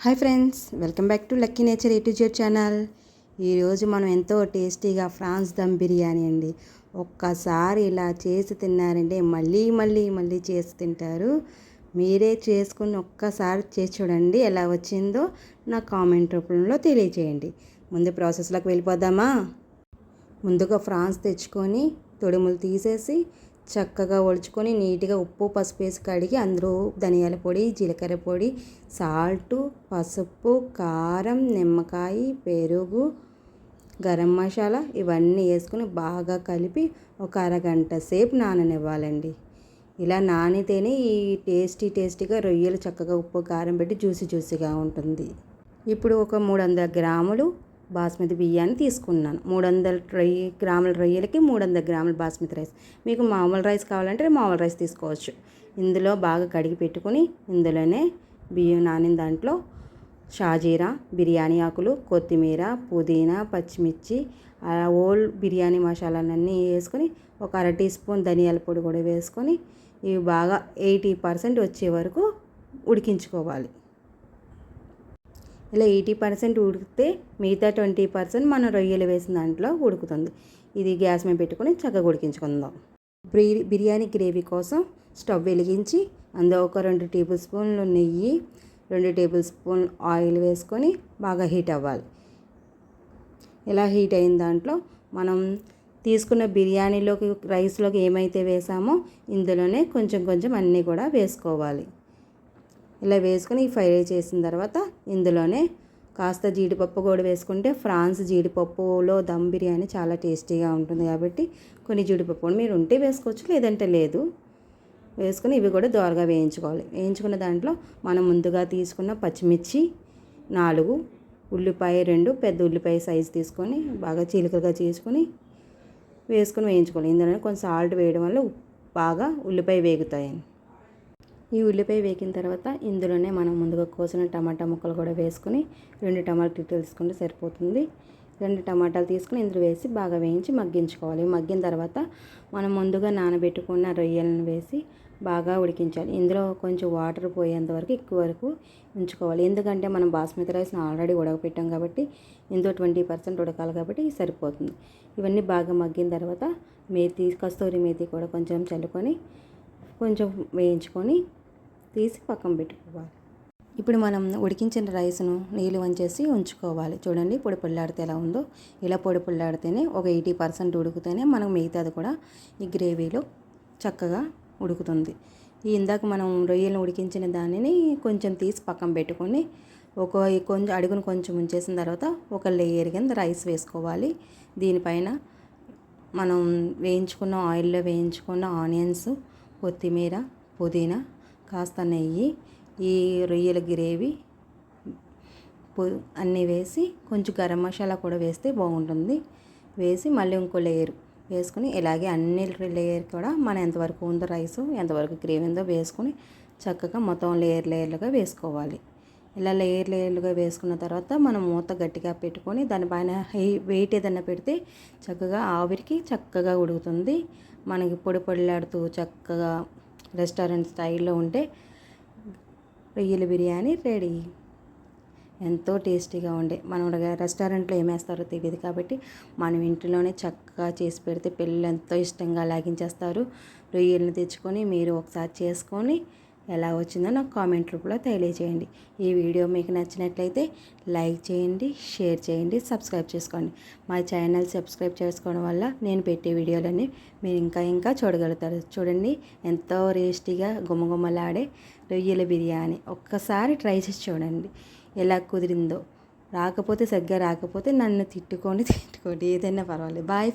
Hi friends, welcome back to lucky nature A to Z channel. ఈరోజు మనం ఎంతో టేస్టీగా ఫ్రాన్స్ దమ్ బిర్యానీ అండి. ఒక్కసారి ఇలా చేసి తిన్నారంటే మళ్ళీ మళ్ళీ మళ్ళీ చేసి తింటారు. మీరే చేసుకుని ఒక్కసారి చేసి చూడండి, ఎలా వచ్చిందో నా కామెంట్ రూపంలో తెలియజేయండి. ముందు ప్రాసెస్లోకి వెళ్ళిపోదామా? ముందుగా ఫ్రాన్స్ తెచ్చుకొని తొడుములు తీసేసి చక్కగా ఒలుచుకొని నీట్గా ఉప్పు పసుపు వేసి కడిగి అందులో ధనియాల పొడి, జీలకర్ర పొడి, సాల్టు, పసుపు, కారం, నిమ్మకాయ, పెరుగు, గరం మసాలా ఇవన్నీ వేసుకొని బాగా కలిపి ఒక అరగంట సేపు నాననివ్వాలండి. ఇలా నానితేనే ఈ టేస్టీగా రొయ్యలు చక్కగా ఉప్పు కారం పెట్టి జ్యూసీగా ఉంటుంది. ఇప్పుడు ఒక 300 గ్రాములు బాస్మతి బియ్యాన్ని తీసుకున్నాను. 300 గ్రాముల రొయ్యలకి 300 గ్రాముల బాస్మతి రైస్. మీకు మామూలు రైస్ కావాలంటే మామూలు రైస్ తీసుకోవచ్చు. ఇందులో బాగా కడిగి పెట్టుకుని ఇందులోనే బియ్యం నానిన దాంట్లో షాజీరా, బిర్యానీ ఆకులు, కొత్తిమీర, పుదీనా, పచ్చిమిర్చి, ఓల్ బిర్యానీ మసాలాలన్నీ వేసుకొని ఒక అర టీ స్పూన్ ధనియాల పొడి కూడా వేసుకొని ఇవి బాగా 80% వచ్చే వరకు ఉడికించుకోవాలి. ఇలా 80% ఉడికితే మిగతా 20% మనం రొయ్యలు వేసిన దాంట్లో ఉడుకుతుంది. ఇది గ్యాస్ మీద పెట్టుకొని చక్కగా ఉడికించుకుందాం. బిర్యానీ గ్రేవీ కోసం స్టవ్ వెలిగించి అందులో ఒక 2 టేబుల్ స్పూన్లు నెయ్యి, 2 టేబుల్ స్పూన్లు ఆయిల్ వేసుకొని బాగా హీట్ అవ్వాలి. ఇలా హీట్ అయిన దాంట్లో మనం తీసుకున్న బిర్యానీలోకి రైస్లోకి ఏమైతే వేసామో ఇందులోనే కొంచెం అన్నీ కూడా వేసుకోవాలి. ఇలా వేసుకొని ఫ్రై చేసిన తర్వాత ఇందులోనే కాస్త జీడిపప్పు కూడా వేసుకుంటే ఫ్రాన్స్ జీడిపప్పులో దమ్ బిర్యానీ చాలా టేస్టీగా ఉంటుంది కాబట్టి కొన్ని జీడిపప్పు మీరు ఉంటే వేసుకోవచ్చు, లేదంటే లేదు. వేసుకొని ఇవి కూడా దోరగా వేయించుకోవాలి. వేయించుకున్న దాంట్లో మనం ముందుగా తీసుకున్న పచ్చిమిర్చి 4, ఉల్లిపాయ 2 పెద్ద ఉల్లిపాయ సైజు తీసుకొని బాగా చీలికలుగా చేసుకొని వేసుకొని వేయించుకోవాలి. ఇందులో కొంచెం సాల్ట్ వేయడం వల్ల బాగా ఉల్లిపాయ వేగుతాయని. ఈ ఉల్లిపాయ వేగిన తర్వాత ఇందులోనే మనం ముందుగా కోసిన టమాటా ముక్కలు కూడా వేసుకొని 2 టమాటాలు తీసుకుంటే సరిపోతుంది. 2 టమాటాలు తీసుకుని ఇందులో వేసి బాగా వేయించి మగ్గించుకోవాలి. మగ్గిన తర్వాత మనం ముందుగా నానబెట్టుకున్న రొయ్యలను వేసి బాగా ఉడికించాలి. ఇందులో కొంచెం వాటర్ పోయేంత వరకు ఎక్కువ వరకు ఉంచుకోవాలి. ఎందుకంటే మనం బాస్మతి రైస్ని ఆల్రెడీ ఉడకపెట్టాం కాబట్టి ఇందులో 20% ఉడకాలి కాబట్టి సరిపోతుంది. ఇవన్నీ బాగా మగ్గిన తర్వాత కస్తూరి మేతి కూడా కొంచెం చల్లుకొని కొంచెం వేయించుకొని తీసి పక్కన పెట్టుకోవాలి. ఇప్పుడు మనం ఉడికించిన రైస్ను నీళ్ళు వంచేసి ఉంచుకోవాలి. చూడండి పొడి పొల్లాడితే ఎలా ఉందో. ఇలా పొడి పొల్లాడితేనే ఒక 80% ఉడికితేనే మనకు మిగతాది కూడా ఈ గ్రేవీలో చక్కగా ఉడుకుతుంది. ఇందాక మనం రొయ్యలను ఉడికించిన దానిని కొంచెం తీసి పక్కన పెట్టుకొని కొంచెం అడుగును కొంచెం ఉంచేసిన తర్వాత ఒక లేయర్ కింద రైస్ వేసుకోవాలి. దీనిపైన మనం ఆయిల్లో వేయించుకున్న ఆనియన్స్, కొత్తిమీర, పుదీనా, కాస్త నెయ్యి, ఈ రొయ్యల గ్రేవీ అన్నీ వేసి కొంచెం గరం మసాలా కూడా వేస్తే బాగుంటుంది. వేసి మళ్ళీ ఇంకో లేయర్ వేసుకుని ఇలాగే అన్ని లేయర్ కూడా మనం ఎంతవరకు ఉందో రైస్ ఎంతవరకు గ్రేవీ ఉందో వేసుకొని చక్కగా మొత్తం లేయర్లుగా వేసుకోవాలి. ఇలా లేయర్లుగా వేసుకున్న తర్వాత మనం మూత గట్టిగా పెట్టుకొని దానిపైన వెయిట్ ఏదైనా పెడితే చక్కగా ఆవిరికి చక్కగా ఉడుకుతుంది. మనకి పొడి పొడిలాడుతూ చక్కగా రెస్టారెంట్ స్టైల్లో ఉంటే రొయ్యల బిర్యానీ రెడీ. ఎంతో టేస్టీగా ఉండే మనం రెస్టారెంట్లో ఏమేస్తారో తెలియదు కాబట్టి మనం ఇంట్లోనే చక్కగా చేసి పెడితే పిల్లలు ఎంతో ఇష్టంగా లాగించేస్తారు. రొయ్యలను తెచ్చుకొని మీరు ఒకసారి చేసుకొని ఎలా వచ్చిందో నాకు కామెంట్ రూపంలో తెలియజేయండి. ఈ వీడియో మీకు నచ్చినట్లయితే లైక్ చేయండి, షేర్ చేయండి, సబ్స్క్రైబ్ చేసుకోండి. మా ఛానల్ సబ్స్క్రైబ్ చేసుకోవడం వల్ల నేను పెట్టే వీడియోలన్నీ మీరు ఇంకా చూడగలుగుతారు. చూడండి ఎంతో టేస్టీగా గుమగుమలాడే రొయ్యల బిర్యానీ ఒక్కసారి ట్రై చేసి చూడండి ఎలా కుదిరిందో. సరిగ్గా రాకపోతే నన్ను తిట్టుకోండి, ఏదైనా పర్వాలేదు. బాయ్.